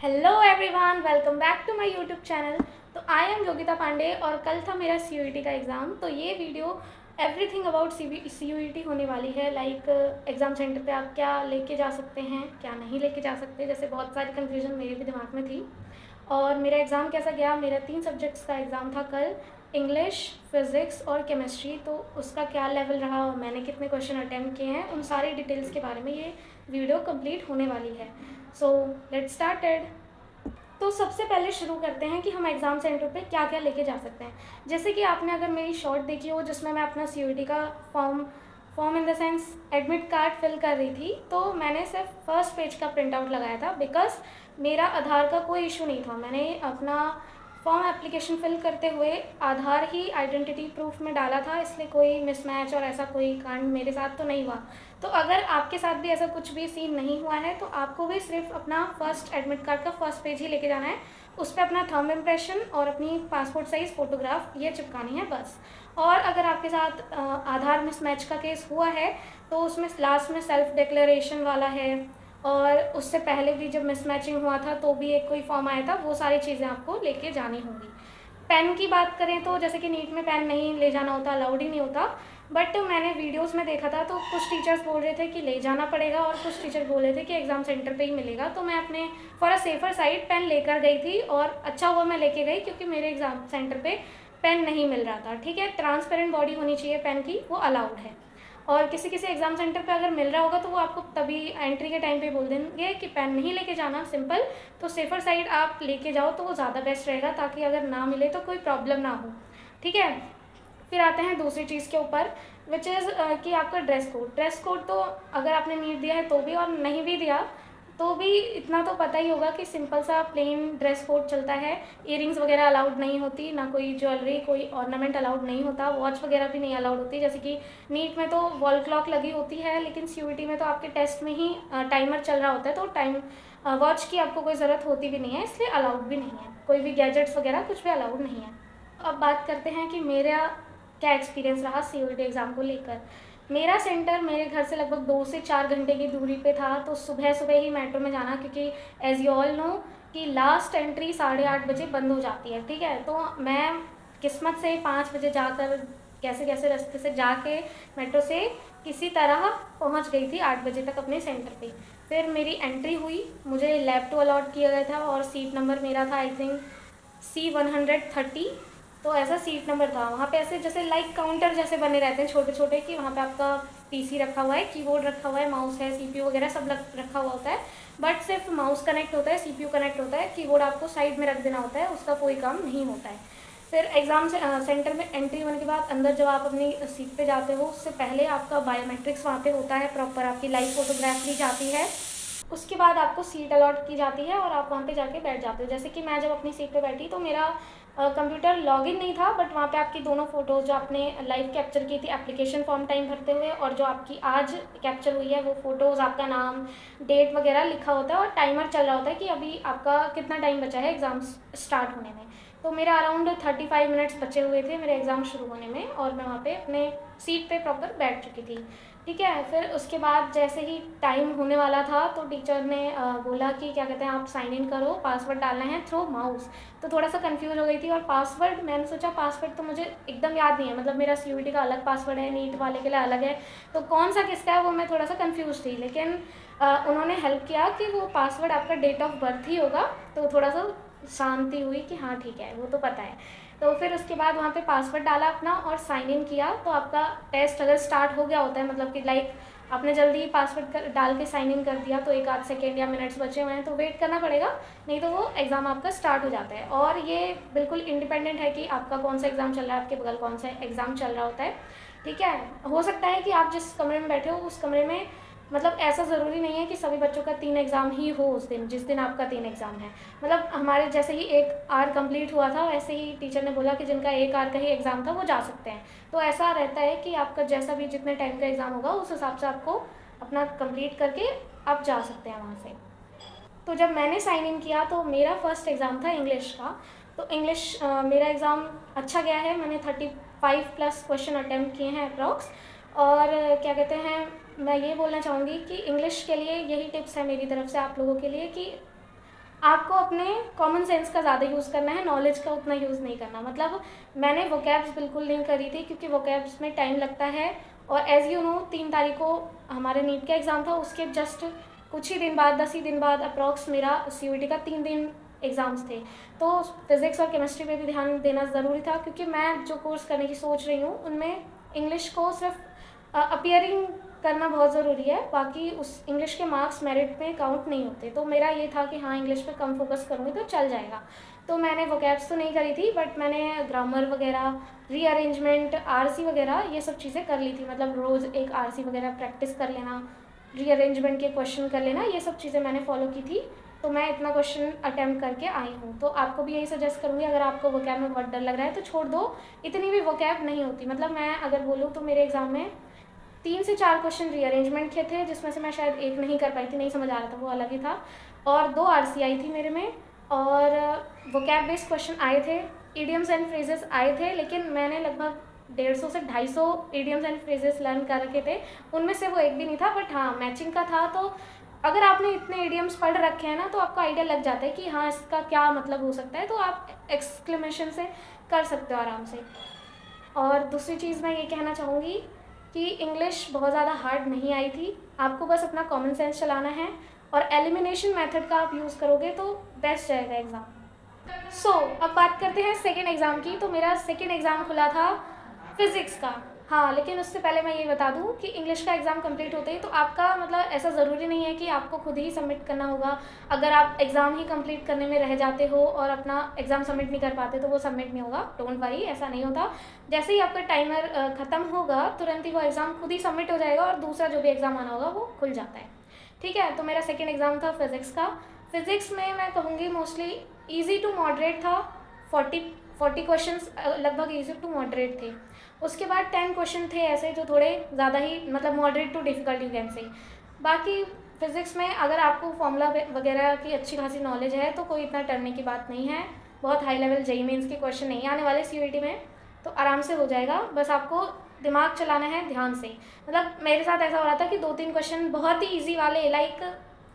Hello everyone, welcome back to my YouTube channel. तो I M Yogita Pandey और कल था मेरा सी का एग्ज़ाम। तो ये वीडियो एवरीथिंग अबाउट सी होने वाली है। लाइक एग्ज़ाम सेंटर पे आप क्या लेके जा सकते हैं, क्या नहीं लेके जा सकते। जैसे बहुत सारी कन्फ्यूजन मेरे भी दिमाग में थी। और मेरा एग्ज़ाम कैसा गया, मेरा 3 सब्जेक्ट्स का एग्ज़ाम था कल, इंग्लिश, फिज़िक्स और केमिस्ट्री। तो उसका क्या लेवल रहा और मैंने कितने क्वेश्चन अटैम्प्ट किए हैं, उन सारी डिटेल्स के बारे में ये वीडियो कंप्लीट होने वाली है। So let's started. तो सबसे पहले शुरू करते हैं कि हम एग्ज़ाम सेंटर पे क्या क्या लेके जा सकते हैं। जैसे कि आपने अगर मेरी शॉर्ट देखी हो जिसमें मैं अपना सी का form form in the sense admit card fill कर रही थी, तो मैंने सिर्फ फर्स्ट पेज का प्रिंट आउट लगाया था बिकॉज मेरा आधार का कोई इशू नहीं था। मैंने अपना फॉर्म एप्लीकेशन फिल करते हुए आधार ही आइडेंटिटी प्रूफ में डाला था, इसलिए कोई मिसमैच और ऐसा कोई कांड मेरे साथ तो नहीं हुआ। तो अगर आपके साथ भी ऐसा कुछ भी सीन नहीं हुआ है तो आपको भी सिर्फ अपना फर्स्ट एडमिट कार्ड का फर्स्ट पेज ही लेके जाना है। उस पर अपना थंब इम्प्रेशन और अपनी पासपोर्ट साइज़ फ़ोटोग्राफ ये चिपकानी है बस। और अगर आपके साथ आधार मिसमैच का केस हुआ है तो उसमें लास्ट में सेल्फ डिक्लेरेशन वाला है, और उससे पहले भी जब मिसमैचिंग हुआ था तो भी एक कोई फॉर्म आया था, वो सारी चीज़ें आपको लेके जानी होंगी। पेन की बात करें तो जैसे कि नीट में पेन नहीं ले जाना होता, अलाउड ही नहीं होता। बट मैंने वीडियोस में देखा था तो कुछ टीचर्स बोल रहे थे कि ले जाना पड़ेगा और कुछ टीचर बोल रहे थे कि एग्ज़ाम सेंटर पे ही मिलेगा। तो मैं अपने for a safer side pen लेकर गई थी, और अच्छा हुआ मैं लेके गई क्योंकि मेरे एग्ज़ाम सेंटर पे पेन नहीं मिल रहा था। ठीक है, ट्रांसपेरेंट बॉडी होनी चाहिए पेन की, वो अलाउड है। और किसी किसी एग्ज़ाम सेंटर पे अगर मिल रहा होगा तो वो आपको तभी एंट्री के टाइम पे बोल देंगे कि पेन नहीं लेके जाना, सिंपल। तो सेफर साइड आप लेके जाओ तो वो ज़्यादा बेस्ट रहेगा, ताकि अगर ना मिले तो कोई प्रॉब्लम ना हो। ठीक है, फिर आते हैं दूसरी चीज़ के ऊपर, विच इज़ कि आपका ड्रेस कोड तो अगर आपने नीट दिया है तो भी और नहीं भी दिया तो भी इतना तो पता ही होगा कि सिंपल सा प्लेन ड्रेस कोड चलता है। इयरिंग्स वगैरह अलाउड नहीं होती, ना कोई ज्वेलरी, कोई ऑर्नामेंट अलाउड नहीं होता, वॉच वगैरह भी नहीं अलाउड होती। जैसे कि नीट में तो वॉल क्लॉक लगी होती है, लेकिन सी में तो आपके टेस्ट में ही टाइमर चल रहा होता है, तो टाइम वॉच की आपको कोई ज़रूरत होती भी नहीं है, इसलिए अलाउड भी नहीं है। कोई भी गैजेट्स वगैरह कुछ भी अलाउड नहीं है। अब बात करते हैं कि मेरा क्या एक्सपीरियंस रहा सी एग्ज़ाम को लेकर। मेरा सेंटर मेरे घर से लगभग 2 से 4 घंटे की दूरी पे था, तो सुबह सुबह ही मेट्रो में जाना, क्योंकि एज़ यू ऑल नो कि लास्ट एंट्री 8:30 बजे बंद हो जाती है। ठीक है, तो मैं किस्मत से 5 बजे जाकर कैसे कैसे रास्ते से जाके मेट्रो से किसी तरह पहुंच गई थी 8 बजे तक अपने सेंटर पे। फिर मेरी एंट्री हुई, मुझे लैब 2 अलॉट किया गया था और सीट नंबर मेरा था आई थिंक C130। तो ऐसा सीट नंबर था वहाँ पे, ऐसे जैसे लाइक काउंटर जैसे बने रहते हैं छोटे छोटे, कि वहाँ पे आपका पीसी रखा हुआ है, कीबोर्ड रखा हुआ है, माउस है, सीपीयू वगैरह सब रखा हुआ होता है। बट सिर्फ माउस कनेक्ट होता है, सीपीयू कनेक्ट होता है, कीबोर्ड आपको साइड में रख देना होता है, उसका कोई काम नहीं होता है। फिर एग्ज़ाम सेंटर में एंट्री होने के बाद अंदर जब आप अपनी सीट पे जाते हो, उससे पहले आपका बायोमेट्रिक्स वहाँ पे होता है, प्रॉपर आपकी लाइव फोटोग्राफ ली जाती है। उसके बाद आपको सीट अलॉट की जाती है और आप वहाँ पे जाके बैठ जाते हो। जैसे कि मैं जब अपनी सीट पे बैठी तो मेरा कंप्यूटर लॉगिन नहीं था, बट वहाँ पे आपकी दोनों फ़ोटोज़ जो आपने लाइव कैप्चर की थी एप्लीकेशन फॉर्म टाइम भरते हुए, और जो आपकी आज कैप्चर हुई है वो फ़ोटोज़, आपका नाम, डेट वगैरह लिखा होता है और टाइमर चल रहा होता है कि अभी आपका कितना टाइम बचा है एग्ज़ाम स्टार्ट होने में। तो मेरा अराउंड 35 मिनट्स बचे हुए थे मेरे एग्ज़ाम शुरू होने में, और मैं वहाँ पे अपने सीट पे प्रॉपर बैठ चुकी थी। ठीक है, फिर उसके बाद जैसे ही टाइम होने वाला था तो टीचर ने बोला कि क्या कहते हैं, आप साइन इन करो, पासवर्ड डालना है थ्रू माउस। तो थोड़ा सा कंफ्यूज हो गई थी, और पासवर्ड मैंने सोचा पासवर्ड तो मुझे एकदम याद नहीं है, मतलब मेरा सी का अलग पासवर्ड है, नीट वाले के लिए अलग है, तो कौन सा किसका है वो मैं थोड़ा सा कंफ्यूज थी। लेकिन उन्होंने हेल्प किया कि वो पासवर्ड आपका डेट ऑफ बर्थ ही होगा, तो थोड़ा सा शांति हुई कि हाँ ठीक है, वो तो पता है। तो फिर उसके बाद वहाँ पे पासवर्ड डाला अपना और साइन इन किया, तो आपका टेस्ट अगर स्टार्ट हो गया होता है, मतलब कि लाइक आपने जल्दी पासवर्ड डाल के साइन इन कर दिया तो एक आध सेकेंड या मिनट्स बचे हुए हैं तो वेट करना पड़ेगा, नहीं तो वो एग्ज़ाम आपका स्टार्ट हो जाता है। और ये बिल्कुल इंडिपेंडेंट है कि आपका कौन सा एग्ज़ाम चल रहा है, आपके बगल कौन सा एग्ज़ाम चल रहा होता है। ठीक है, हो सकता है कि आप जिस कमरे में बैठे हो उस कमरे में, मतलब ऐसा ज़रूरी नहीं है कि सभी बच्चों का 3 एग्ज़ाम ही हो उस दिन, जिस दिन आपका 3 एग्ज़ाम है। मतलब हमारे जैसे ही 1 आवर कंप्लीट हुआ था, वैसे ही टीचर ने बोला कि जिनका 1 आवर का ही एग्ज़ाम था वो जा सकते हैं। तो ऐसा रहता है कि आपका जैसा भी जितने टाइम का एग्ज़ाम होगा उस हिसाब से आपको अपना कंप्लीट करके आप जा सकते हैं वहाँ से। तो जब मैंने साइन इन किया तो मेरा फर्स्ट एग्ज़ाम था इंग्लिश का। तो इंग्लिश मेरा एग्ज़ाम अच्छा गया है, मैंने 35 प्लस क्वेश्चन अटैम्प्ट किए हैं अप्रॉक्स। और क्या कहते हैं, मैं ये बोलना चाहूँगी कि इंग्लिश के लिए यही टिप्स है मेरी तरफ से आप लोगों के लिए कि आपको अपने कॉमन सेंस का ज़्यादा यूज़ करना है, नॉलेज का उतना यूज़ नहीं करना। मतलब मैंने वोकैब्स बिल्कुल नहीं करी थी क्योंकि वोकैब्स में टाइम लगता है, और एज़ यू नो 3 तारीख को हमारे नीट का एग्ज़ाम था, उसके जस्ट कुछ ही दिन बाद, 10 ही दिन बाद अप्रॉक्स मेरा CUET का 3 दिन एग्ज़ाम्स थे। तो फिज़िक्स और केमिस्ट्री पे भी ध्यान देना ज़रूरी था क्योंकि मैं जो कोर्स करने की सोच रही हूँ उनमें इंग्लिश को सिर्फ अपीयरिंग करना बहुत ज़रूरी है, बाकी उस इंग्लिश के मार्क्स मेरिट में काउंट नहीं होते। तो मेरा ये था कि हाँ इंग्लिश पे कम फोकस करूँगी तो चल जाएगा। तो मैंने वोकैब्स तो नहीं करी थी, बट मैंने ग्रामर वगैरह, रीअरेंजमेंट, RC वगैरह ये सब चीज़ें कर ली थी। मतलब रोज़ एक RC वगैरह प्रैक्टिस कर लेना, रीअरेंजमेंट के क्वेश्चन कर लेना, ये सब चीज़ें मैंने फॉलो की थी। तो मैं इतना क्वेश्चन अटैम्प्ट करके आई हूँ। तो आपको भी यही सजेस्ट करूँगी, अगर आपको वोकैब में बहुत डर लग रहा है तो छोड़ दो, इतनी भी वोकैब नहीं होती। मतलब मैं अगर बोलूँ तो मेरे एग्ज़ाम में 3 से 4 क्वेश्चन रीअरेंजमेंट के थे, जिसमें से मैं शायद एक नहीं कर पाई थी, नहीं समझ आ रहा था, वो अलग ही था। और 2 RC आई थी मेरे में, और वोकैब बेस्ड क्वेश्चन आए थे, इडियम्स एंड फ्रेजेस आए थे, लेकिन मैंने लगभग 150 से 250 इडियम्स एंड फ्रेजेस लर्न कर रखे थे, उनमें से वो एक भी नहीं था। बट हाँ मैचिंग का था, तो अगर आपने इतने इडियम्स पढ़ रखे हैं ना तो आपको आइडिया लग जाता है कि हाँ इसका क्या मतलब हो सकता है, तो आप एक्सक्लेमेशन से कर सकते हो आराम से। और दूसरी चीज़ मैं ये कहना चाहूँगी कि इंग्लिश बहुत ज़्यादा हार्ड नहीं आई थी, आपको बस अपना कॉमन सेंस चलाना है और एलिमिनेशन मेथड का आप यूज़ करोगे तो बेस्ट जाएगा एग्ज़ाम। अब बात करते हैं सेकेंड एग्ज़ाम की। तो मेरा सेकेंड एग्ज़ाम खुला था फिज़िक्स का। हाँ, लेकिन उससे पहले मैं ये बता दूँ कि इंग्लिश का एग्ज़ाम कंप्लीट होते ही तो आपका मतलब ऐसा ज़रूरी नहीं है कि आपको खुद ही सबमिट करना होगा। अगर आप एग्ज़ाम ही कंप्लीट करने में रह जाते हो और अपना एग्ज़ाम सबमिट नहीं कर पाते तो वो सबमिट नहीं होगा, डोंट वरी, ऐसा नहीं होता। जैसे ही आपका टाइमर ख़त्म होगा तुरंत ही वो एग्ज़ाम खुद ही सबमिट हो जाएगा और दूसरा जो भी एग्ज़ाम आना होगा वो खुल जाता है। ठीक है, तो मेरा सेकेंड एग्ज़ाम था फिज़िक्स का। फिज़िक्स में मैं कहूँगी मोस्टली ईजी टू मॉडरेट था। 40 क्वेश्चंस लगभग ईजी टू मॉडरेट थे। उसके बाद 10 क्वेश्चन थे ऐसे जो थोड़े ज़्यादा ही मतलब moderate too difficult you can say. बाकी फिज़िक्स में अगर आपको फॉर्मूला वगैरह की अच्छी खासी नॉलेज है तो कोई इतना डरने की बात नहीं है। बहुत हाई लेवल JEE मेंस के क्वेश्चन नहीं आने वाले CUET में, तो आराम से हो जाएगा। बस आपको दिमाग चलाना है ध्यान से। मतलब मेरे साथ ऐसा हो रहा था कि 2-3 क्वेश्चन बहुत ही ईजी वाले, लाइक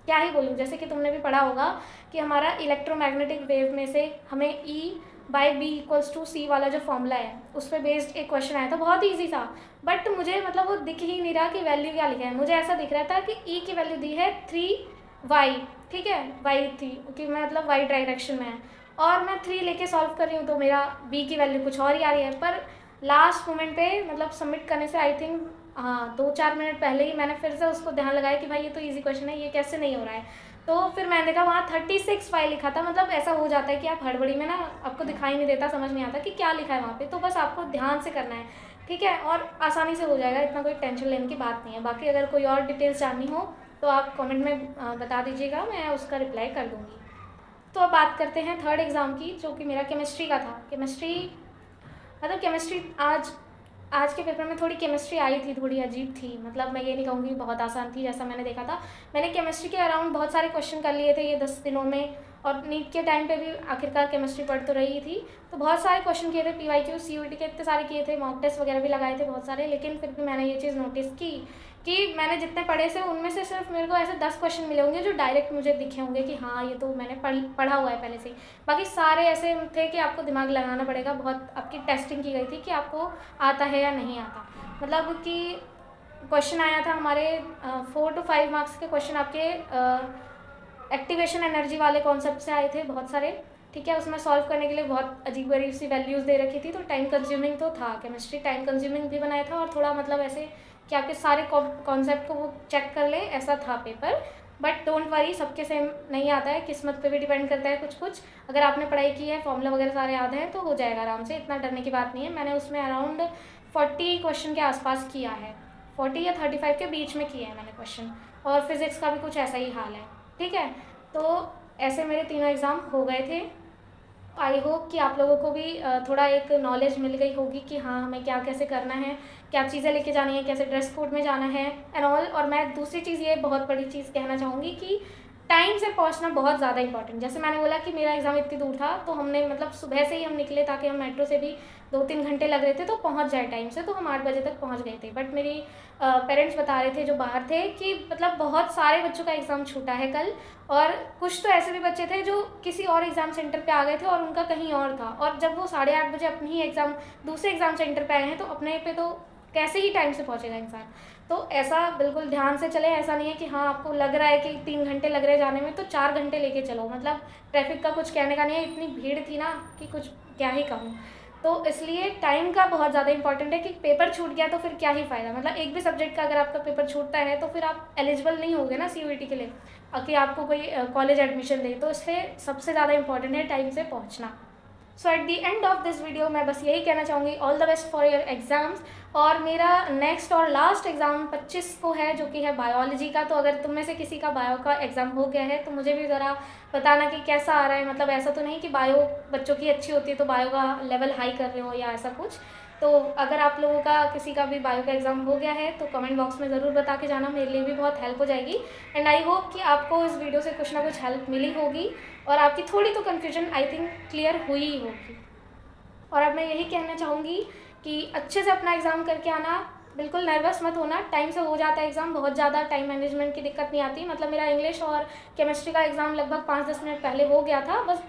क्या ही बोलूँ, जैसे कि तुमने भी पढ़ा होगा कि हमारा इलेक्ट्रोमैग्नेटिक वेव में से हमें E/B=C वाला जो फॉर्मूला है उस पर बेस्ड एक क्वेश्चन आया था, बहुत ईजी था। बट मुझे मतलब वो दिख ही नहीं रहा कि वैल्यू क्या लिखा है। मुझे ऐसा दिख रहा था कि E की वैल्यू दी है 3y, ठीक है, y थी कि मतलब y डायरेक्शन में है, और मैं 3 लेके सॉल्व कर रही हूँ तो मेरा B की वैल्यू कुछ और ही आ रही है। पर लास्ट मोमेंट पे मतलब सबमिट करने से आई थिंक 2-4 मिनट पहले ही मैंने फिर से उसको ध्यान लगाया कि भाई ये तो इजी क्वेश्चन है, ये कैसे नहीं हो रहा है। तो फिर मैंने देखा वहाँ 36y लिखा था। मतलब ऐसा हो जाता है कि आप हड़बड़ी में ना आपको दिखाई नहीं देता, समझ नहीं आता कि क्या लिखा है वहाँ पे, तो बस आपको ध्यान से करना है, ठीक है, और आसानी से हो जाएगा, इतना कोई टेंशन लेने की बात नहीं है। बाकी अगर कोई और डिटेल्स जाननी हो तो आप कमेंट में बता दीजिएगा, मैं उसका रिप्लाई कर दूँगी। तो अब बात करते हैं थर्ड एग्ज़ाम की, जो कि मेरा केमिस्ट्री का था। केमिस्ट्री आज के पेपर में थोड़ी केमिस्ट्री आई थी, थोड़ी अजीब थी। मतलब मैं ये नहीं कहूँगी बहुत आसान थी जैसा मैंने देखा था। मैंने केमिस्ट्री के अराउंड बहुत सारे क्वेश्चन कर लिए थे ये 10 दिनों में, और नीट के टाइम पे भी आखिरकार केमिस्ट्री पढ़ तो रही थी, तो बहुत सारे क्वेश्चन किए थे। PYQ CUET के इतने सारे किए थे, मॉक टेस्ट वगैरह भी लगाए थे बहुत सारे। लेकिन फिर भी मैंने ये चीज़ नोटिस की कि मैंने जितने पढ़े से उनमें से सिर्फ मेरे को ऐसे 10 क्वेश्चन मिले होंगे जो डायरेक्ट मुझे दिखे होंगे कि हाँ ये तो मैंने पढ़ा हुआ है पहले से ही। बाकी सारे ऐसे थे कि आपको दिमाग लगाना पड़ेगा, बहुत आपकी टेस्टिंग की गई थी कि आपको आता है या नहीं आता। मतलब कि क्वेश्चन आया था हमारे 4 to 5 मार्क्स के क्वेश्चन आपके एक्टिवेशन एनर्जी वाले कॉन्सेप्ट से आए थे बहुत सारे, ठीक है। उसमें सॉल्व करने के लिए बहुत अजीब गरीब सी वैल्यूज़ दे रखी थी, तो टाइम कंज्यूमिंग तो था। केमिस्ट्री टाइम कंज्यूमिंग भी बनाया था, और थोड़ा मतलब ऐसे कि आपके सारे कॉन्सेप्ट को वो चेक कर ले, ऐसा था पेपर। बट डोंट वरी, सबके सेम नहीं आता है, किस्मत पे भी डिपेंड करता है कुछ कुछ। अगर आपने पढ़ाई की है, फॉर्मूला वगैरह सारे याद हैं, तो हो जाएगा आराम से, इतना डरने की बात नहीं है। मैंने उसमें अराउंड 40 क्वेश्चन के आसपास किया है, 40 या 35 के बीच में किए हैं मैंने क्वेश्चन, और फिज़िक्स का भी कुछ ऐसा ही हाल है, ठीक है। तो ऐसे मेरे तीनों एग्ज़ाम हो गए थे। आई होप कि आप लोगों को भी थोड़ा एक नॉलेज मिल गई होगी कि हाँ हमें क्या कैसे करना है, क्या चीज़ें लेके जानी है, कैसे ड्रेस कोड में जाना है एंड ऑल। और मैं दूसरी चीज़, ये बहुत बड़ी चीज़ कहना चाहूँगी कि टाइम से पहुंचना बहुत ज़्यादा इंपॉर्टेंट। जैसे मैंने बोला कि मेरा एग्ज़ाम इतनी दूर था, तो हमने मतलब सुबह से ही हम निकले ताकि हम मेट्रो से भी 2-3 घंटे लग रहे थे तो पहुंच जाए टाइम से, तो हम 8 बजे तक पहुंच गए थे। बट मेरी पेरेंट्स बता रहे थे जो बाहर थे कि मतलब बहुत सारे बच्चों का एग्ज़ाम छूटा है कल, और कुछ तो ऐसे भी बच्चे थे जो किसी और एग्ज़ाम सेंटर पे आ गए थे और उनका कहीं और था, और जब वो 8:30 बजे अपने ही दूसरे एग्ज़ाम सेंटर पे आए हैं तो अपने पे तो कैसे ही टाइम से पहुंचेगा इंसान। तो ऐसा बिल्कुल ध्यान से चले, ऐसा नहीं है कि हाँ आपको लग रहा है कि 3 घंटे लग रहे जाने में तो 4 घंटे लेके चलो, मतलब ट्रैफिक का कुछ कहने का नहीं है, इतनी भीड़ थी ना कि कुछ क्या ही कहूँ। तो इसलिए टाइम का बहुत ज़्यादा इंपॉर्टेंट है कि पेपर छूट गया तो फिर क्या ही फ़ायदा, मतलब एक भी सब्जेक्ट का अगर आपका पेपर छूटता है तो फिर आप एलिजिबल नहीं होगे ना CUET के लिए कि आपको कोई कॉलेज एडमिशन दे। तो इसलिए सबसे ज़्यादा इंपॉर्टेंट है टाइम से पहुँचना। So at the end of this video मैं बस यही कहना चाहूँगी, all the best for your exams. और मेरा नेक्स्ट और लास्ट एग्ज़ाम 25 को है, जो कि है बायोलॉजी का। तो अगर तुम में से किसी का बायो का एग्ज़ाम हो गया है तो मुझे भी ज़रा बताना कि कैसा आ रहा है। मतलब ऐसा तो नहीं कि बायो बच्चों की अच्छी होती है तो बायो का लेवल हाई कर रहे हो या ऐसा कुछ। तो अगर आप लोगों का किसी का भी बायो का एग्ज़ाम हो गया है तो कमेंट बॉक्स में ज़रूर बता के जाना, मेरे लिए भी बहुत हेल्प हो जाएगी। एंड आई होप कि आपको इस वीडियो से कुछ ना कुछ हेल्प मिली होगी और आपकी थोड़ी तो कन्फ्यूजन आई थिंक क्लियर हुई ही होगी। और अब मैं यही कहना चाहूँगी कि अच्छे से अपना एग्ज़ाम करके आना, बिल्कुल नर्वस मत होना, टाइम से हो जाता है एग्ज़ाम, बहुत ज़्यादा टाइम मैनेजमेंट की दिक्कत नहीं आती। मतलब मेरा इंग्लिश और केमिस्ट्री का एग्ज़ाम लगभग 5-10 मिनट पहले हो गया था, बस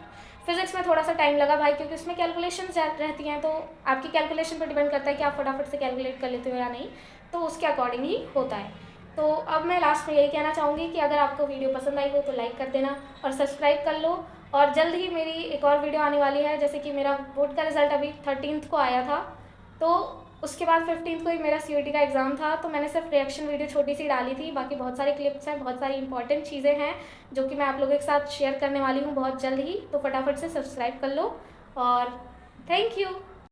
फिज़िक्स में थोड़ा सा टाइम लगा भाई, क्योंकि उसमें कैलकुलेशंस रहती हैं, तो आपकी कैलकुलेशन पर डिपेंड करता है कि आप फटाफट से कैलकुलेट कर लेते हो या नहीं, तो उसके अकॉर्डिंग ही होता है। तो अब मैं लास्ट में यही कहना चाहूँगी कि अगर आपको वीडियो पसंद आई हो तो लाइक कर देना और सब्सक्राइब कर लो। और जल्द ही मेरी एक और वीडियो आने वाली है, जैसे कि मेरा बोर्ड का रिज़ल्ट अभी 13th को आया था, तो उसके बाद 15th को ही मेरा CUET का एग्ज़ाम था, तो मैंने सिर्फ रिएक्शन वीडियो छोटी सी डाली थी। बाकी बहुत सारे क्लिप्स हैं, बहुत सारी इंपॉर्टेंट चीज़ें हैं जो कि मैं आप लोगों के साथ शेयर करने वाली हूँ बहुत जल्द ही। तो फटाफट से सब्सक्राइब कर लो और थैंक यू।